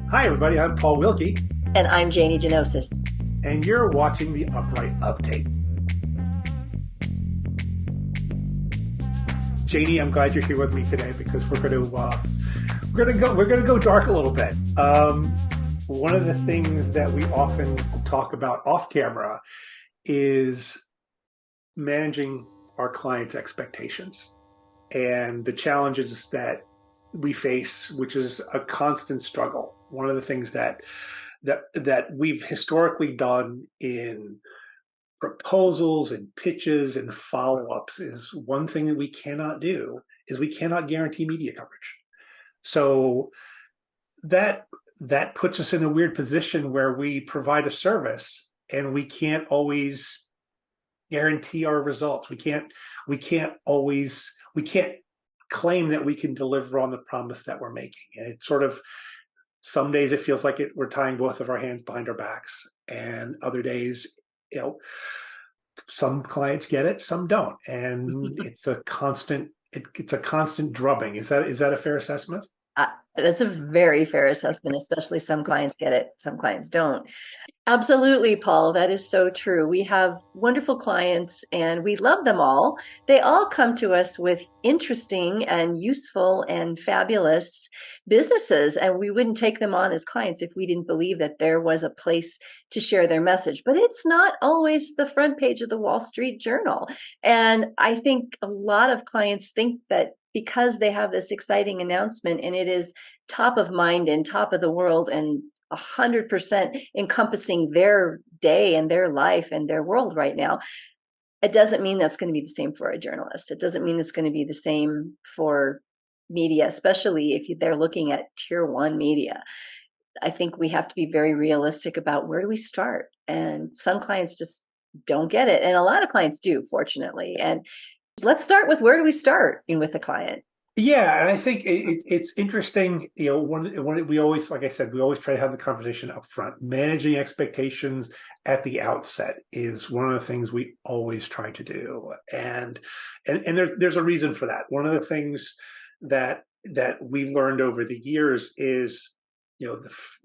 Hi, everybody. I'm Paul Wilke, And I'm Janie Gianotsos. and you're watching the Upright Uptake. Janie, I'm glad you're here with me today because we're gonna go dark a little bit. One of the things that we often talk about off camera is managing our clients' expectations and the challenges that we face, which is a constant struggle. One of the things that we've historically done in proposals and pitches and follow-ups is one thing that we cannot do is we cannot guarantee media coverage. So that that puts us in a weird position where we provide a service and we can't always guarantee our results. We can't claim that we can deliver on the promise that we're making. And it's sort of some days it feels like we're tying both of our hands behind our backs, and other days, you know, some clients get it, some don't, and it's a constant drubbing. Is that a fair assessment? Uh, that's a very fair assessment, especially some clients get it, some clients don't. Absolutely, Paul. That is so true. We have wonderful clients and we love them all. They all come to us with interesting and useful and fabulous businesses, and we wouldn't take them on as clients if we didn't believe that there was a place to share their message. But it's not always the front page of the Wall Street Journal. And I think a lot of clients think that because they have this exciting announcement and it is top of mind and top of the world and 100% encompassing their day and their life and their world right now, it doesn't mean that's going to be the same for a journalist. It doesn't mean it's going to be the same for media, especially if they're looking at tier one media. I think we have to be very realistic about where do we start. And some clients just don't get it. And a lot of clients do, fortunately. And let's start with where do we start with the client? Yeah, and I think it's interesting. When we always, like I said, we always try to have the conversation up front. Managing expectations at the outset is one of the things we always try to do, and there's a reason for that. One of the things that we've learned over the years is,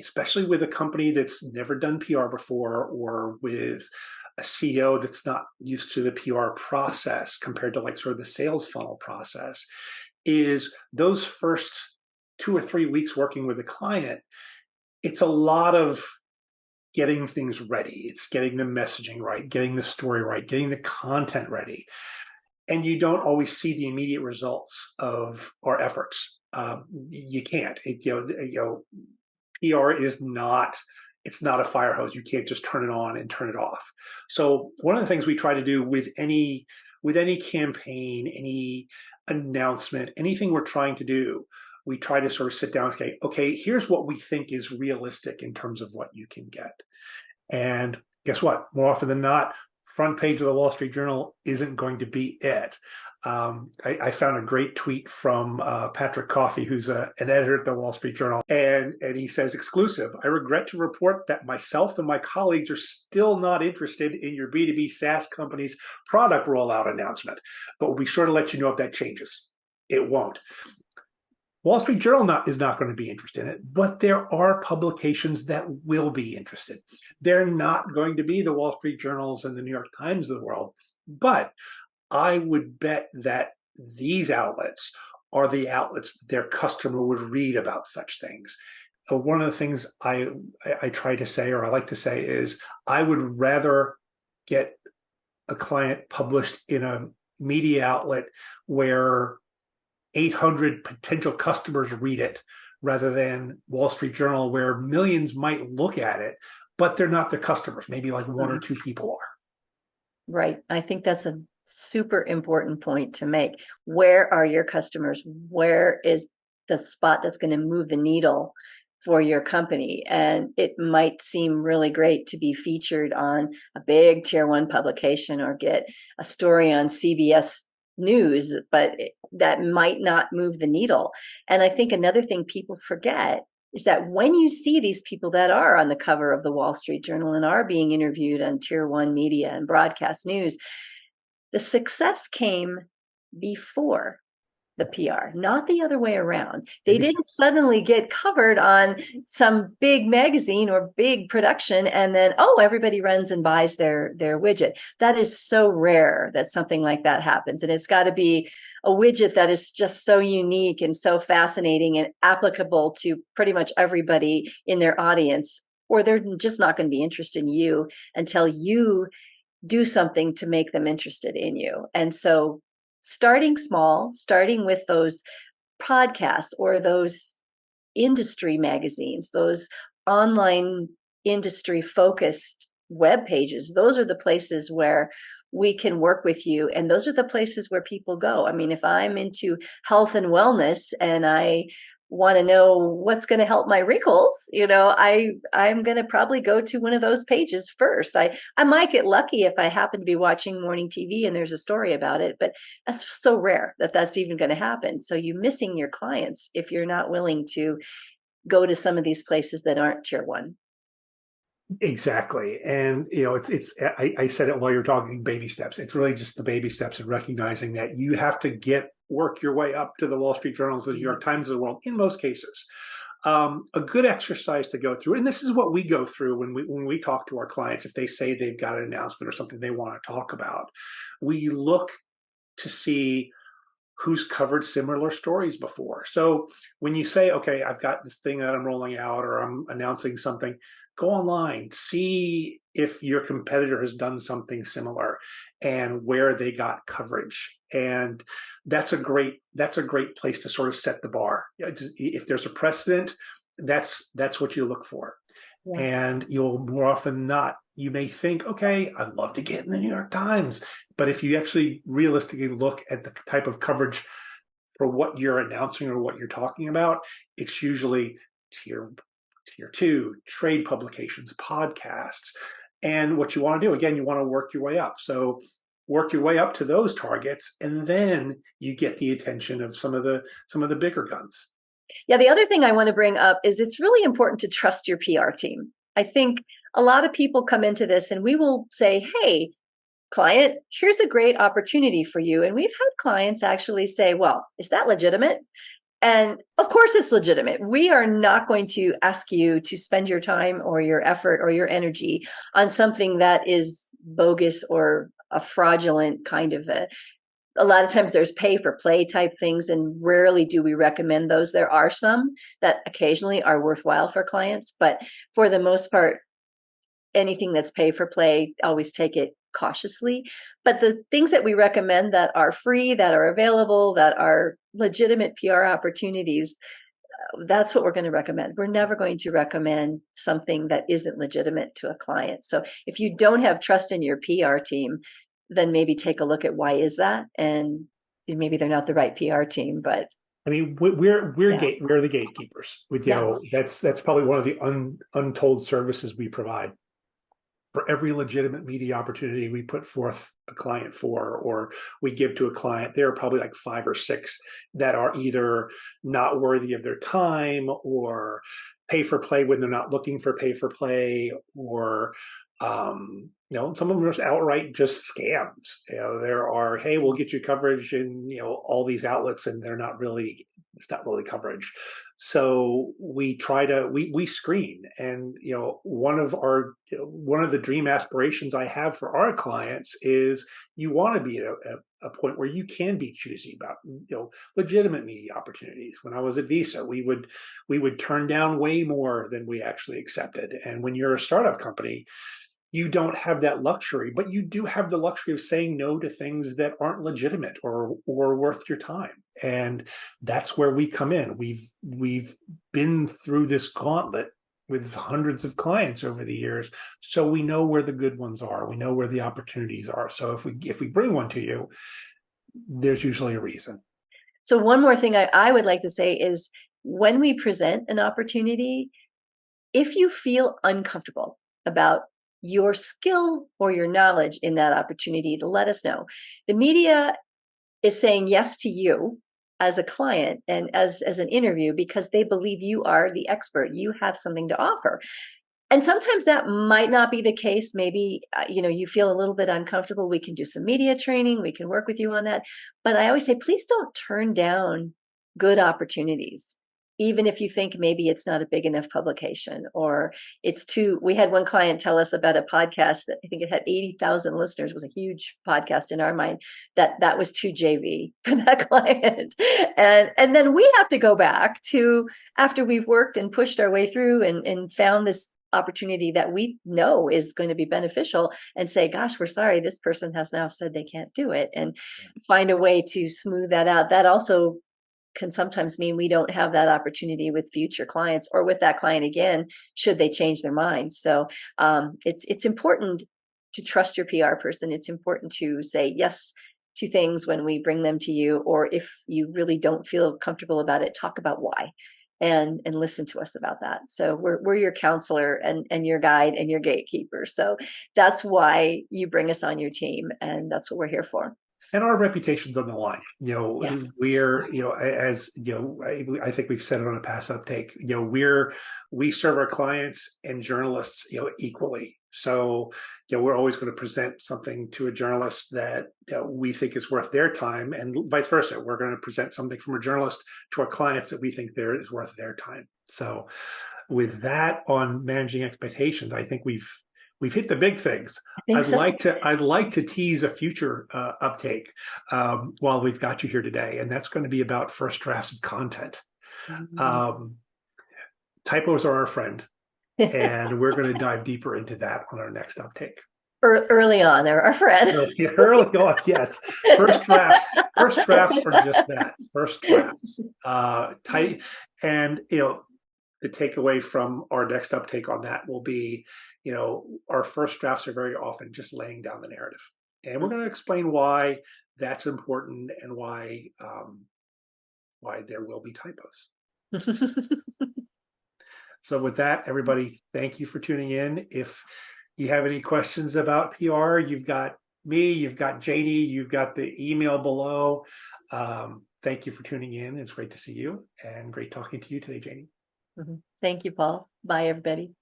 especially with a company that's never done PR before, or with a CEO that's not used to the PR process compared to like sort of the sales funnel process, is those first 2 or 3 weeks working with a client, it's a lot of getting things ready. It's getting the messaging right, getting the story right, getting the content ready. And you don't always see the immediate results of our efforts. You can't. PR is not. It's not a fire hose. You can't just turn it on and turn it off. So one of the things we try to do with any campaign, any announcement, anything we're trying to do, we try to sort of sit down and say, okay, here's what we think is realistic in terms of what you can get. And guess what? More often than not, front page of the Wall Street Journal isn't going to be it. I found a great tweet from Patrick Coffey, who's an editor at the Wall Street Journal, and he says, exclusive, I regret to report that myself and my colleagues are still not interested in your B2B SaaS company's product rollout announcement, but we'll be sure to let you know if that changes. It won't. Wall Street Journal is not going to be interested in it, but there are publications that will be interested. They're not going to be the Wall Street Journals and the New York Times of the world, but I would bet that these outlets are the outlets that their customer would read about such things. One of the things I try to say, or I like to say, is I would rather get a client published in a media outlet where 800 potential customers read it, rather than Wall Street Journal, where millions might look at it, but they're not their customers. Maybe like one or two people are. Right. I think that's a super important point to make. Where are your customers? Where is the spot that's going to move the needle for your company? And it might seem really great to be featured on a big tier one publication or get a story on CBS News, but that might not move the needle. And I think another thing people forget is that when you see these people that are on the cover of the Wall Street Journal and are being interviewed on tier one media and broadcast news, the success came before the PR, not the other way around. They Baby didn't steps. suddenly get covered on some big magazine or big production and then, oh, everybody runs and buys their widget. That is so rare that something like that happens. And it's got to be a widget that is just so unique and so fascinating and applicable to pretty much everybody in their audience, or they're just not going to be interested in you until you do something to make them interested in you. And so starting small, starting with those podcasts or those industry magazines, those online industry focused web pages, those are the places where we can work with you. And those are the places where people go. I mean, if I'm into health and wellness and I want to know what's going to help my wrinkles, I'm going to probably go to one of those pages first. I might get lucky if I happen to be watching morning TV and there's a story about it, but that's so rare that that's even going to happen. So you're missing your clients if you're not willing to go to some of these places that aren't tier one. Exactly. And, I said it while you're talking baby steps. It's really just the baby steps and recognizing that you have to work your way up to the Wall Street Journals, the New York Times of the world in most cases. A good exercise to go through, and this is what we go through when we talk to our clients, if they say they've got an announcement or something they want to talk about, we look to see who's covered similar stories before. So when you say, okay, I've got this thing that I'm rolling out or I'm announcing something, go online, see if your competitor has done something similar and where they got coverage. And that's a great place to sort of set the bar. If there's a precedent, that's what you look for. Yeah. And you'll more often than not, you may think, okay, I'd love to get in the New York Times. But if you actually realistically look at the type of coverage for what you're announcing or what you're talking about, it's usually tier two, trade publications, podcasts. And what you want to do, again, you want to work your way up. So work your way up to those targets, and then you get the attention of some of the bigger guns. Yeah, the other thing I want to bring up is it's really important to trust your PR team. I think a lot of people come into this and we will say, hey, client, here's a great opportunity for you. And we've had clients actually say, well, is that legitimate? And of course it's legitimate. We are not going to ask you to spend your time or your effort or your energy on something that is bogus or a fraudulent kind of a lot of times there's pay for play type things, and rarely do we recommend those. There are some that occasionally are worthwhile for clients, but for the most part, anything that's pay for play, always take it cautiously. But the things that we recommend that are free, that are available, that are legitimate PR opportunities, that's what we're going to recommend. We're never going to recommend something that isn't legitimate to a client. So if you don't have trust in your PR team, then maybe take a look at why is that, and maybe they're not the right PR team. But I mean, we're yeah, we're the gatekeepers. With yeah, that's probably one of the untold services we provide. For every legitimate media opportunity we put forth a client for, or we give to a client, there are probably like 5 or 6 that are either not worthy of their time or pay for play when they're not looking for pay for play, or some of them are just outright just scams. There are, hey, we'll get you coverage in all these outlets, and it's not really coverage. So we screen, and one of the dream aspirations I have for our clients is you want to be at a point where you can be choosy about legitimate media opportunities. When I was at Visa, we would turn down way more than we actually accepted. And when you're a startup company, you don't have that luxury, but you do have the luxury of saying no to things that aren't legitimate or worth your time. And that's where we come in. We've been through this gauntlet with hundreds of clients over the years, so we know where the good ones are. We know where the opportunities are. So if we bring one to you, there's usually a reason. so one more thing I would like to say is when we present an opportunity, if you feel uncomfortable about your skill or your knowledge in that opportunity, to let us know. The media is saying yes to you as a client and as an interview because they believe you are the expert. You have something to offer. And sometimes that might not be the case. Maybe, you feel a little bit uncomfortable. We can do some media training. We can work with you on that. But I always say, please don't turn down good opportunities, even if you think maybe it's not a big enough publication or it's too. We had one client tell us about a podcast that I think it had 80,000 listeners. It was a huge podcast in our mind. That was too JV for that client. And then we have to go back to, after we've worked and pushed our way through and found this opportunity that we know is going to be beneficial, and say, gosh, we're sorry, this person has now said they can't do it, and find a way to smooth that out. That also can sometimes mean we don't have that opportunity with future clients or with that client again, should they change their mind. So it's important to trust your PR person. It's important to say yes to things when we bring them to you, or if you really don't feel comfortable about it, talk about why, and listen to us about that. So we're your counselor and your guide and your gatekeeper. So that's why you bring us on your team, and that's what we're here for. And our reputation's on the line. Yes. We're, as I think we've said it on a past uptake. We serve our clients and journalists, equally. So, we're always going to present something to a journalist that we think is worth their time, and vice versa. We're going to present something from a journalist to our clients that we think is worth their time. So, with that on managing expectations, I think we've hit the big things. I think so. I'd like to tease a future uptake while we've got you here today, and that's going to be about first drafts of content. Typos are our friend, and we're going to dive deeper into that on our next uptake. Early on, they're our friend. Early on, yes. First drafts for just that. First drafts. Tight, and the takeaway from our next uptake on that will be, our first drafts are very often just laying down the narrative. And we're going to explain why that's important and why there will be typos. So with that, everybody, thank you for tuning in. If you have any questions about PR, you've got me, you've got Janie, you've got the email below. Thank you for tuning in. It's great to see you, and great talking to you today, Janie. Thank you, Paul. Bye, everybody.